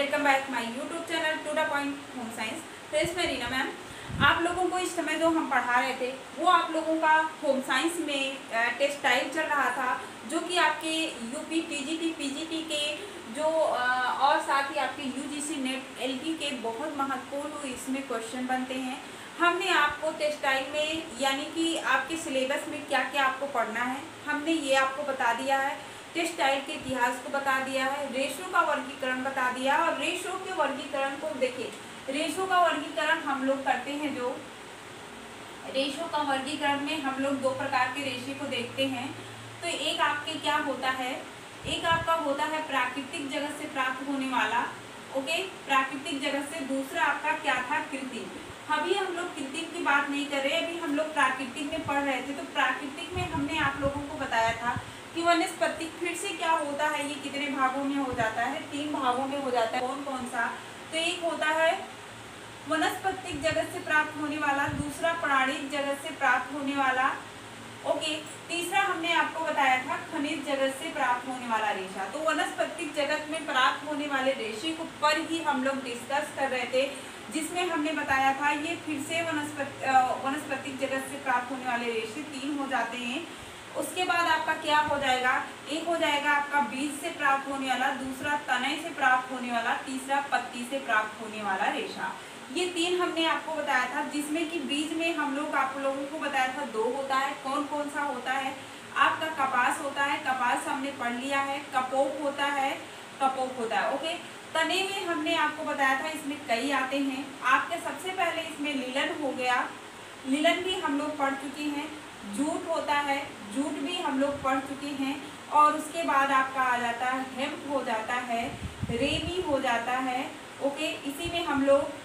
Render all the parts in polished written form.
Welcome back my YouTube channel to the point home science. Friends, मैं Reena ma'am आप लोगों को इस समय जो हम पढ़ा रहे थे वो आप लोगों का होम साइंस में टेस्ट टाइप चल रहा था, जो कि आपके यूपी टीजीटी पीजीटी के जो और साथ ही आपके यूजीसी नेट एलटी के बहुत महत्वपूर्ण इसमें क्वेश्चन बनते हैं। हमने आपको टेस्ट टाइप में यानी कि आपके सिलेबस में क्या क्या आपको पढ़ना है हमने ये आपको बता दिया है। टेस्ट टाइप के इतिहास को बता दिया है, रेशो का वर्गीकरण बता दिया। और रेशो के वर्गीकरण को देखिए, रेशो का वर्गीकरण हम लोग करते हैं जो रेशो का वर्गीकरण में हम लोग दो प्रकार के रेशे को देखते हैं। तो एक आपके क्या होता है, एक आपका होता है प्राकृतिक जगत से प्राप्त होने वाला, ओके, प्राकृतिक जगत से। दूसरा आपका क्या था, कृत्रिम। अभी हम लोग कृत्रिम की बात नहीं कर रहे, अभी हम लोग प्राकृतिक में पढ़ रहे थे। तो प्राकृतिक में हमने आप लोगों को बताया था कि वनस्पतिक फिर से क्या होता है, ये कितने भागों में हो जाता है, 3 भागों में हो जाता है। कौन कौन सा, तो एक होता है वनस्पतिक जगत से प्राप्त होने वाला, दूसरा प्राणिक जगत से प्राप्त होने वाला, ओके, तीसरा हमने आपको बताया था खनिज जगत से प्राप्त होने वाला रेशा। तो वनस्पतिक जगत में प्राप्त होने वाले रेशे को पर ही हम लोग डिस्कस कर रहे थे, जिसमें हमने बताया था ये फिर से वनस्पतिक जगत से प्राप्त होने वाले रेशे 3 हो जाते हैं। उसके बाद आपका क्या हो जाएगा, एक हो जाएगा आपका बीज से प्राप्त होने वाला, दूसरा तने से प्राप्त होने वाला, तीसरा पत्ती से प्राप्त होने वाला रेशा। ये 3 हमने आपको बताया था, जिसमें कि बीज में हम लोग आप लोगों को बताया था 2 होता है। कौन कौन सा होता है, आपका कपास होता है, कपास हमने पढ़ लिया है। कपोक होता है, कपोक होता है, ओके। तने में हमने आपको बताया था, इसमें कई आते हैं। आपके सबसे पहले इसमें लीलन हो गया, लीलन भी हम लोग पढ़ चुके हैं। जूट होता है, जूट भी हम लोग पढ़ चुके हैं। और उसके बाद आपका आ जाता है हेम्प हो जाता है, रेमी हो जाता है, ओके। इसी में हम लोग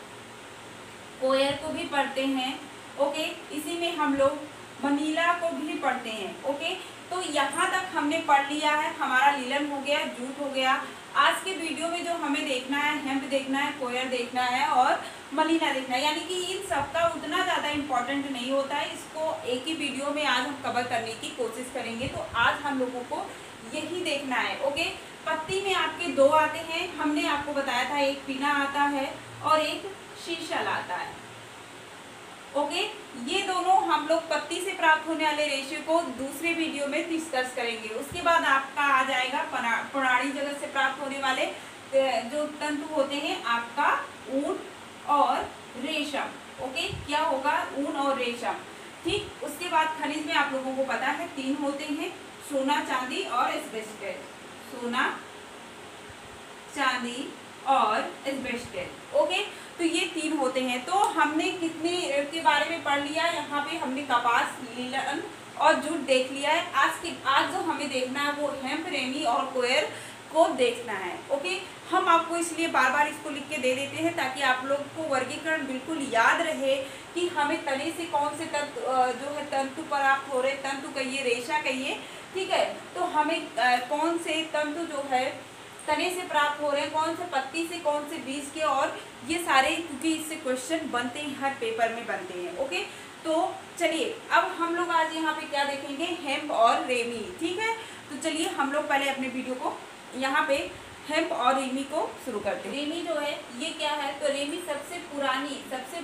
कोयर को भी पढ़ते हैं, ओके। इसी में हम लोग मनीला को भी पढ़ते हैं, ओके। तो यहाँ तक हमने पढ़ लिया है, हमारा लीलन हो गया, जूट हो गया। आज के वीडियो में जो हमें देखना है, हेम्प देखना है, कोयर देखना है और मनीला देखना है, यानी कि इन सबका उतना ज़्यादा इम्पोर्टेंट नहीं होता है। इसको एक ही वीडियो में आज हम कवर करने की कोशिश करेंगे। तो आज हम लोगों को यही देखना है, ओके। पत्ती में आपके 2 आते हैं, हमने आपको बताया था, एक पिना आता है और एक शीशल आता है, ओके। ये दोनों हम लोग पत्ती से प्राप्त होने वाले रेशे को दूसरे वीडियो में डिस्कस करेंगे। उसके बाद आपका आ जाएगा प्राणी जगत से प्राप्त होने वाले जो तंतु होते हैं, आपका ऊन और रेशम, ओके। क्या होगा, ऊन और रेशम, ठीक। उसके बाद खनिज में आप लोगों को पता है 3 होते हैं, सोना, चांदी और एस्बेस्टस। सोना, चांदी और एस्बेस्टस, ओके। तो ये 3 होते हैं। तो हमने कितने के बारे में पढ़ लिया, यहाँ पे हमने कपास, लीलन और जूट देख लिया है। आज जो हमें देखना है वो हेम्प, रेमी और कोयर को देखना है, ओके। हम आपको इसलिए बार बार इसको लिख के दे देते हैं ताकि आप लोग को वर्गीकरण बिल्कुल याद रहे कि हमें तने से कौन से तंतु जो है तंतु प्राप्त हो रहे, तंतु कहिए, रेशा कहिए, ठीक है। तो हमें कौन से तंतु जो है तने से प्राप्त हो रहे हैं, कौन से पत्ती से, कौन से बीज के, और ये सारे, क्योंकि इससे क्वेश्चन बनते हैं, हर पेपर में बनते हैं, ओके। तो चलिए अब हम लोग आज यहाँ पे क्या देखेंगे, हेम्प और रेमी, ठीक है। तो चलिए हम लोग पहले अपने वीडियो को यहाँ पे हेम्प और रेमी को शुरू करते हैं। रेमी जो है ये क्या है, तो रेमी सबसे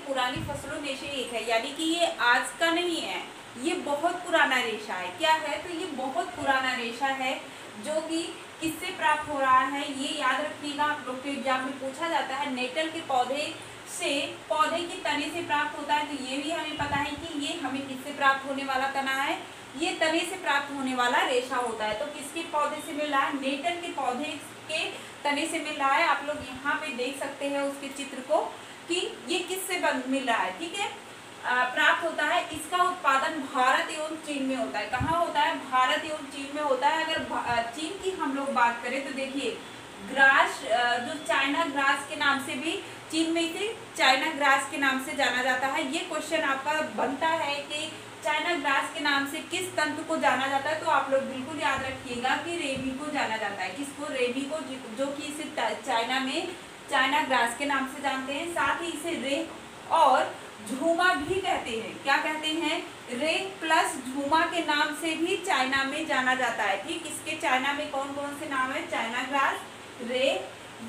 पुरानी फसलों में से एक है, यानी कि ये आज का नहीं है, ये बहुत पुराना रेशा है। क्या है, तो ये बहुत पुराना रेशा है, जो कि किससे प्राप्त हो रहा है, ये याद रखिएगा। आप लोग के एग्जाम में पूछा जाता है, नेटल के पौधे से, पौधे के तने से प्राप्त होता है। तो ये भी हमें पता है कि ये हमें किससे प्राप्त होने वाला तना है, ये तने से प्राप्त होने वाला रेशा होता है। तो किसके पौधे से मिल रहा है, नेटल के पौधे के तने से मिल रहा है। आप लोग यहाँ पे देख सकते हैं उसके चित्र को कि ये किससे मिल रहा है, ठीक है, प्राप्त होता है। इसका उत्पादन भारत एवं चीन में होता है। कहाँ होता है, भारत एवं चीन में होता है। अगर चीन की हम लोग बात करें तो देखिए, ग्रास जो चाइना ग्रास के नाम से भी चीन में इसे चाइना ग्रास के नाम से जाना जाता है। ये क्वेश्चन आपका बनता है कि चाइना ग्रास के नाम से किस तंतु को जाना जाता है, तो आप लोग बिल्कुल याद रखिएगा कि रेमी को जाना जाता है। किसको, रेमी को, जो कि इसे चाइना में चाइना ग्रास के नाम से जानते हैं। साथ ही इसे रे और झूमा भी कहते हैं। क्या कहते हैं, रे प्लस झूमा के नाम से भी चाइना में जाना जाता है, ठीक। इसके चाइना में कौन कौन से नाम है, चाइना ग्रास, रे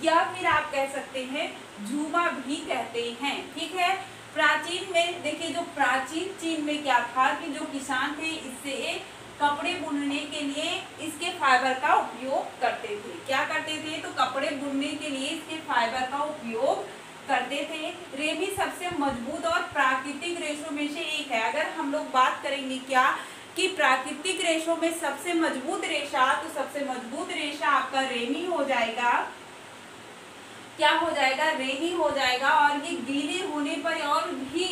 या फिर आप कह सकते हैं झूमा भी कहते हैं। ठीक है, प्राचीन में देखिए, जो प्राचीन चीन में क्या था कि जो किसान थे इससे कपड़े बुनने के लिए इसके फाइबर का उपयोग करते थे। क्या करते थे? तो कपड़े बुनने के लिए इसके फाइबर का उपयोग करते थे। रेमी सबसे मजबूत और प्राकृतिक रेशों में से एक है। अगर हम लोग बात करेंगे क्या कि प्राकृतिक रेशों में सबसे मजबूत रेशा, तो सबसे मजबूत रेशा आपका रेमी हो जाएगा। क्या हो जाएगा? रेमी हो जाएगा। और ये गीले होने पर और भी,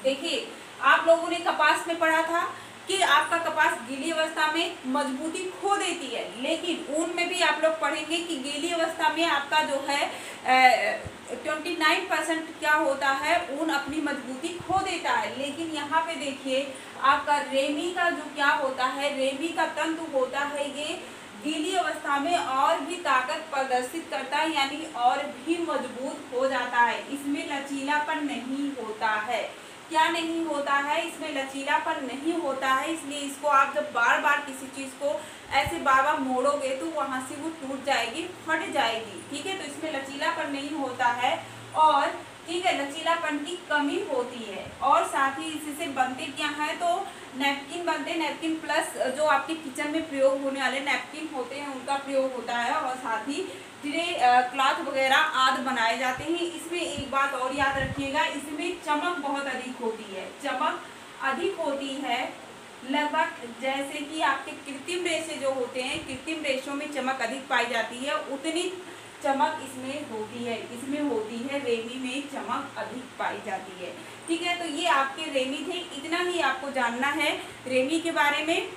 देखिए आप लोगों ने कपास में पढ़ा था कि आपका कपास गीली अवस्था में मजबूती खो देती है, लेकिन ऊन में भी आप लोग पढ़ेंगे कि गीली अवस्था में आपका जो है 29% क्या होता है, ऊन अपनी मजबूती खो देता है। लेकिन यहाँ पे देखिए आपका रेमी का जो क्या होता है, रेमी का तंतु होता है, ये गीली अवस्था में और भी ताकत प्रदर्शित करता है, यानी और भी मजबूत हो जाता है। इसमें लचीलापन नहीं होता है। क्या नहीं होता है? इसमें लचीलापन नहीं होता है। इसलिए इसको आप जब बार बार किसी चीज को ऐसे बार बार मोड़ोगे तो वहां से वो टूट जाएगी, फट जाएगी। ठीक है, तो इसमें लचीलापन नहीं होता है और ठीक है, लचीलापन की कमी होती है। और साथ ही इससे बनते क्या है, तो नैपकिन बनते, नैपकिन प्लस जो आपके किचन में प्रयोग होने वाले नैपकिन होते हैं उनका प्रयोग होता है, और साथ ही ट्रे, क्लॉथ वगैरह आदि बनाए जाते हैं। इसमें एक बात और याद रखिएगा, इसमें चमक बहुत अधिक होती है, चमक अधिक होती है। लगभग जैसे कि आपके कृत्रिम रेशे जो होते हैं, कृत्रिम रेशों में चमक अधिक पाई जाती है, उतनी चमक इसमें होती है, इसमें होती है, रेमी में चमक अधिक पाई जाती है। ठीक है, तो ये आपके रेमी थे। इतना ही आपको जानना है रेमी के बारे में।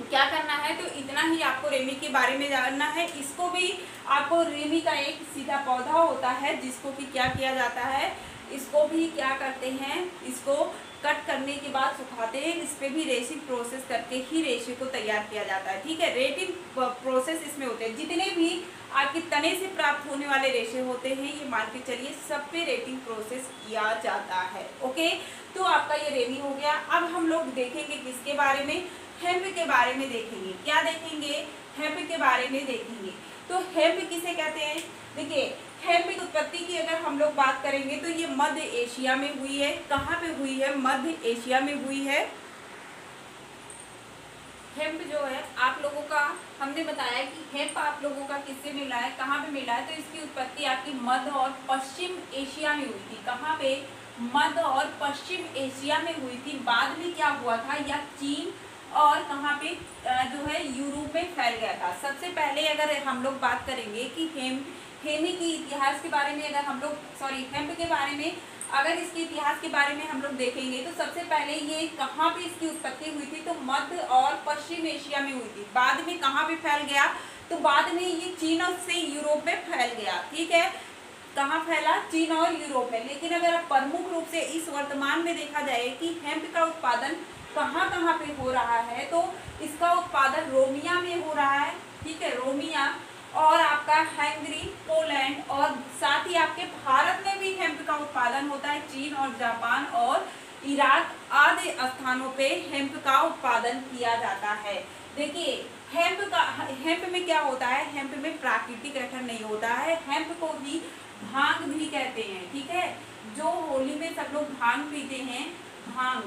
क्या करना है, तो इतना ही आपको रेमी के बारे में जानना है। इसको भी आपको, रेमी का एक सीधा पौधा होता है जिसको कि क्या किया जाता है, इसको भी क्या करते हैं, इसको कट करने के बाद सुखाते हैं। इस पे भी रेसिंग प्रोसेस करके ही रेशे को तैयार किया जाता है। ठीक है, रेटिंग प्रोसेस इसमें होते हैं। जितने भी आपके तने से प्राप्त होने वाले रेशे होते हैं, ये मान के चलिए सब पे रेटिंग प्रोसेस किया जाता है। ओके, तो आपका ये रेमी हो गया। अब हम लोग देखेंगे किसके बारे में, हेम्प के बारे में देखेंगे। क्या देखेंगे? हेम्प के बारे में देखेंगे। तो हेम्प किसे कहते हैं? देखिए, हेम्प की उत्पत्ति की अगर हम लोग बात करेंगे तो ये मध्य एशिया में हुई है। कहाँ पे हुई है? मध्य एशिया में हुई है। हेम्प जो है आप लोगों का, हमने बताया कि हेम्प आप लोगों का किससे मिला है, कहाँ पे मिला है, तो इसकी उत्पत्ति आपकी मध्य और पश्चिम एशिया में हुई थी। कहाँ पे? मध्य और पश्चिम एशिया में हुई थी। बाद में क्या हुआ था, या चीन और कहाँ पे जो है यूरोप में फैल गया था। सबसे पहले अगर हम लोग बात करेंगे कि हेमी की इतिहास के बारे में, अगर हम लोग हेम्प के बारे में अगर इसके इतिहास के बारे में हम लोग देखेंगे तो सबसे पहले ये कहाँ पे इसकी उत्पत्ति हुई थी, तो मध्य और पश्चिम एशिया में हुई थी। बाद में कहाँ पे फैल गया, तो बाद में ये चीन से यूरोप में फैल गया। ठीक है, कहाँ फैला? चीन और यूरोप में। लेकिन अगर प्रमुख रूप से इस वर्तमान में देखा जाए कि हेम्प का उत्पादन कहाँ कहाँ पे हो रहा है, तो इसका उत्पादन रोमिया में हो रहा है। ठीक है, रोमिया और आपका हंगरी, पोलैंड, और साथ ही आपके भारत में भी हेम्प का उत्पादन होता है। चीन और जापान और इराक आदि स्थानों पे हेम्प का उत्पादन किया जाता है। देखिए, हेम्प में क्या होता है, हेम्प में प्राकृतिक रेखन नहीं होता है। हेम्प को भी भांग भी कहते हैं। ठीक है, जो होली में सब लोग भांग पीते हैं, भांग,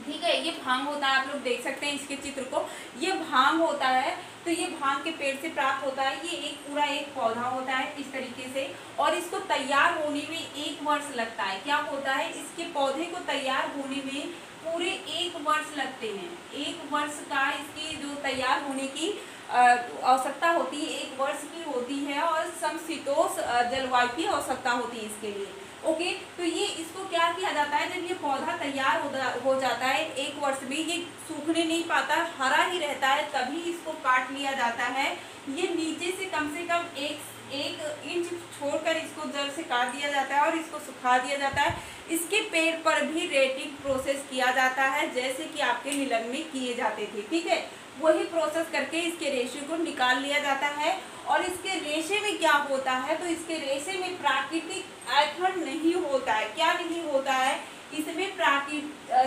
ठीक है, ये भांग होता है। आप लोग देख सकते हैं इसके चित्र को, ये भांग होता है। तो ये भांग के पेड़ से प्राप्त होता है। ये एक पूरा एक पौधा होता है इस तरीके से, और इसको तैयार होने में 1 वर्ष लगता है। क्या होता है, इसके पौधे को तैयार होने में पूरे 1 वर्ष लगते हैं। 1 वर्ष का इसकी जो तैयार होने की आवश्यकता होती है, 1 वर्ष की होती है, और समशीतोष्ण जलवायु की आवश्यकता होती है इसके लिए। ओके, तो ये इसको क्या किया जाता है, जब ये पौधा तैयार हो जाता है 1 वर्ष में, ये सूखने नहीं पाता, हरा ही रहता है, तभी इसको काट लिया जाता है। ये नीचे से कम 1 इंच छोड़कर इसको जड़ से काट दिया जाता है और इसको सुखा दिया जाता है। इसके पेड़ पर भी रेटिंग प्रोसेस किया जाता है, जैसे कि आपके नीलम में किए जाते थे। ठीक है, वही प्रोसेस करके इसके रेशे को निकाल लिया जाता है। और इसके रेशे में क्या होता है, तो इसके रेशे में प्राकृतिक ऐठन नहीं होता है। क्या नहीं होता है, इसमें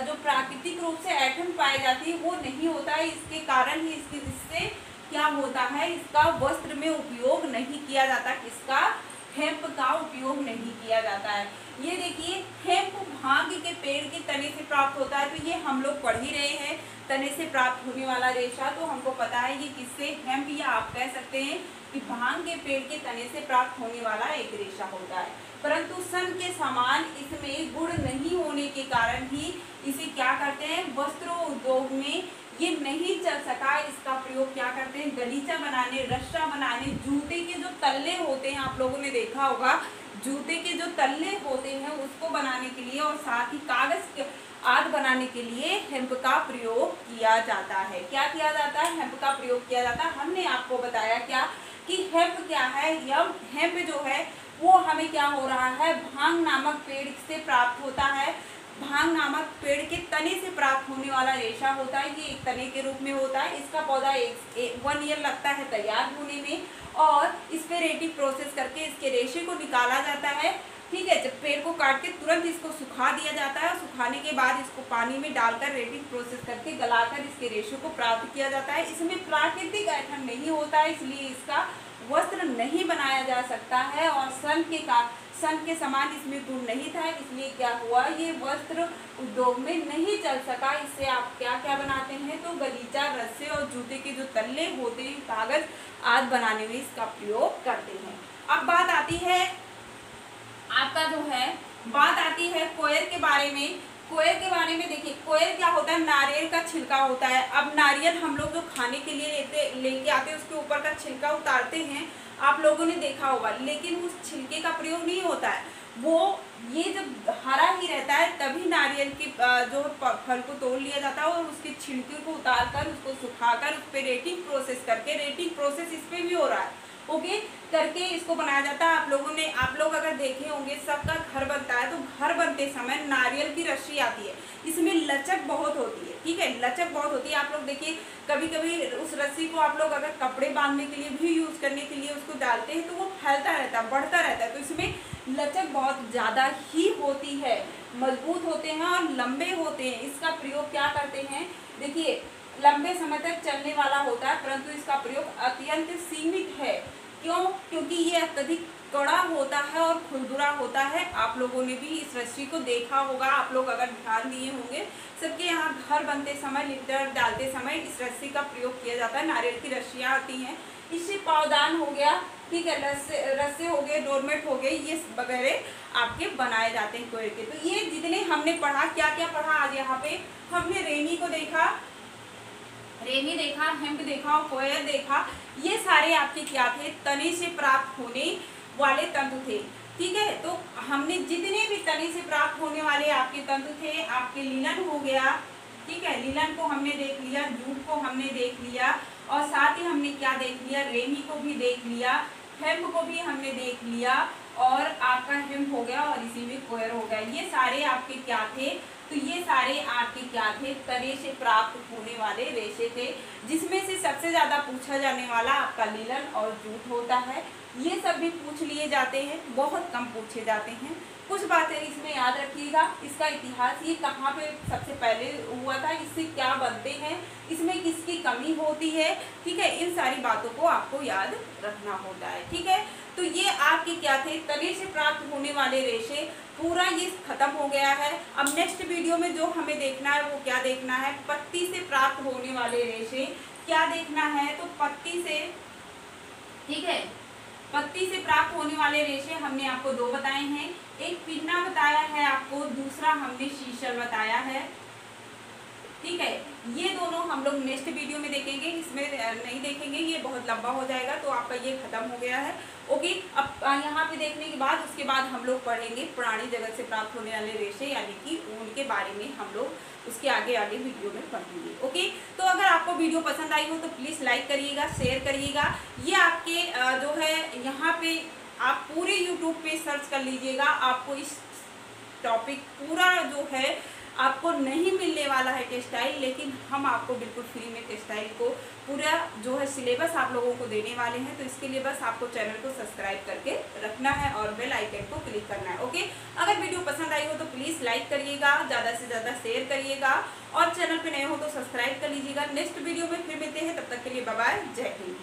जो प्राकृतिक रूप से ऐठन पाई जाती है वो नहीं होता है। इसके कारण ही इससे क्या क्या होता है, इसका वस्त्र में उपयोग नहीं किया जाता। किसका? हेम्प का उपयोग नहीं किया जाता है। ये देखिए, हेम्प भांग के पेड़ के तने से प्राप्त होता है, तो ये हम लोग पढ़ ही रहे हैं, तने से प्राप्त होने वाला रेशा। तो हमको पता है ये किससे, हेम्प, या आप कह सकते हैं कि भांग के पेड़ के तने से प्राप्त होने वाला एक रेशा होता है। परंतु सन के समान इसमें गुण नहीं होने के कारण ही इसे क्या करते हैं, वस्त्र उद्योग में ये नहीं चल सका। इसका प्रयोग क्या करते हैं, गलीचा बनाने, रस्सा बनाने, जूते के जो तल्ले होते हैं, आप लोगों ने देखा होगा, जूते के जो तल्ले होते हैं उसको बनाने के लिए, और साथ ही कागज आदि बनाने के लिए हेम्प का प्रयोग किया जाता है। क्या किया जाता है? हेम्प का प्रयोग किया जाता है। हमने आपको बताया क्या कि हेम्प क्या है। यह हेम्प जो है वो हमें क्या हो रहा है, भांग नामक पेड़ से प्राप्त होता है। भांग नामक पेड़ के तने से प्राप्त होने वाला रेशा होता है। ये एक तने के रूप में होता है। इसका पौधा 1 ईयर लगता है तैयार होने में, और स्पेरेटिव प्रोसेस करके इसके रेशे को निकाला जाता है। ठीक है, जब पेड़ को काट के तुरंत इसको सुखा दिया जाता है, और सुखाने के बाद इसको पानी में डालकर रेटिंग प्रोसेस करके गलाकर इसके रेशे को प्राप्त किया जाता है। इसमें प्राकृतिक ऐठन नहीं होता है, इसलिए इसका वस्त्र नहीं बनाया जा सकता है, और सन के समान इसमें गुण नहीं था, इसलिए क्या हुआ, ये वस्त्र उद्योग में नहीं चल सका। इससे आप क्या क्या बनाते हैं, तो गलीचा, रस्से और जूते के जो तल्ले होते हैं, कागज आदि बनाने में इसका प्रयोग करते हैं। अब बात आती है आपका जो है, बात आती है कोयर के बारे में। कोयर के बारे में देखिए, कोयर क्या होता है, नारियल का छिलका होता है। अब नारियल हम लोग जो खाने के लिए लेके आते हैं, उसके ऊपर का छिलका उतारते हैं, आप लोगों ने देखा होगा, लेकिन उस छिलके का प्रयोग नहीं होता है। वो ये जब हरा ही रहता है तभी नारियल के जो फल को तोड़ लिया जाता है, और उसके छिलके को उतारकर उसको सुखाकर उस पर रेटिंग प्रोसेस करके, रेटिंग प्रोसेस इस पे भी हो रहा है, ओके, करके इसको बनाया जाता है। आप लोग अगर देखे होंगे, सबका घर बनता है, तो घर बनते समय नारियल की रस्सी आती है, इसमें लचक बहुत होती है। ठीक है, लचक बहुत होती है। आप लोग देखिए, कभी कभी उस रस्सी को आप लोग अगर कपड़े बांधने के लिए भी यूज करने के लिए उसको डालते हैं, तो वो फैलता रहता है, बढ़ता रहता है, तो इसमें लचक बहुत ज़्यादा ही होती है, मजबूत होते हैं और लंबे होते हैं। इसका प्रयोग क्या करते हैं, देखिए, लंबे समय तक चलने वाला होता है, परंतु इसका प्रयोग अत्यंत सीमित है। क्यों? क्योंकि ये अत्यधिक कड़ा होता है और खुरदुरा होता है। आप लोगों ने भी इस रस्सी को देखा होगा, आप लोग अगर ध्यान दिए होंगे, सबके यहाँ घर बनते समय, लिंटर डालते समय इस रस्सी का प्रयोग किया जाता है। नारियल की रस्सियाँ आती हैं, इससे पावदान हो गया, ठीक है, रस्से हो गए, डोरमेट हो गए, ये वगैरह आपके बनाए जाते हैं कोयर के। तो ये जितने हमने पढ़ा, क्या क्या पढ़ा आज यहाँ पे, हमने रेमी को देखा, रेमी देखा, हेम्प देखा, कोयर देखा। ये सारे आपके क्या थे, तने से प्राप्त होने वाले तंतु थे। ठीक है, तो हमने जितने भी तने से प्राप्त होने वाले आपके तंतु थे, आपके लिनन हो गया, ठीक है, लिनन को हमने देख लिया, जूट को हमने देख लिया, और साथ ही हमने क्या देख लिया, रेमी को भी देख लिया, हेम्प को भी हमने देख लिया, और आपका हेम्प हो गया, और इसी में कोयर हो गया। ये सारे आपके क्या थे, तो ये सारे आपके क्या थे, तने से प्राप्त होने वाले रेशे थे, जिसमें से सबसे ज़्यादा पूछा जाने वाला आपका लिनन और जूट होता है। ये सब भी पूछ लिए जाते हैं, बहुत कम पूछे जाते हैं। कुछ बातें इसमें याद रखिएगा, इसका इतिहास, ये कहाँ पे सबसे पहले हुआ था, इससे क्या बनते हैं, इसमें किसकी कमी होती है, ठीक है, इन सारी बातों को आपको याद रखना होता है। ठीक है, तो ये आपके क्या थे, तने से प्राप्त होने वाले रेशे, पूरा ये खत्म हो गया है। अब नेक्स्ट वीडियो में जो हमें देखना है वो क्या देखना है, पत्ती से प्राप्त होने वाले रेशे क्या देखना है, तो पत्ती से, ठीक है, पत्ती से प्राप्त होने वाले रेशे हमने आपको 2 बताए हैं, एक पिन्ना बताया है आपको, दूसरा हमने शीशल बताया है। ठीक है, ये दोनों हम लोग नेक्स्ट वीडियो में देखेंगे, इसमें नहीं देखेंगे, ये बहुत लंबा हो जाएगा, तो आपका ये खत्म हो गया है। ओके, अब यहाँ पे देखने के बाद उसके बाद हम लोग पढ़ेंगे प्राणी जगत से प्राप्त होने वाले रेशे, यानी कि उनके बारे में हम लोग उसके आगे आगे वीडियो में पढ़ेंगे। ओके, तो अगर आपको वीडियो पसंद आई हो तो प्लीज़ लाइक करिएगा, शेयर करिएगा। ये आपके जो है यहाँ पे आप पूरे यूट्यूब पे सर्च कर लीजिएगा, आपको इस टॉपिक पूरा जो है आपको नहीं मिलने वाला है टेक्सटाइल, लेकिन हम आपको बिल्कुल फ्री में टेक्सटाइल को पूरा जो है सिलेबस आप लोगों को देने वाले हैं। तो इसके लिए बस आपको चैनल को सब्सक्राइब करके रखना है और बेल आइकन को क्लिक करना है। ओके, अगर वीडियो पसंद आई हो तो प्लीज़ लाइक करिएगा, ज़्यादा से ज़्यादा शेयर करिएगा और चैनल पे नए हो तो सब्सक्राइब कर लीजिएगा। नेक्स्ट वीडियो में फिर मिलते हैं, तब तक के लिए बाय बाय, जय हिंद।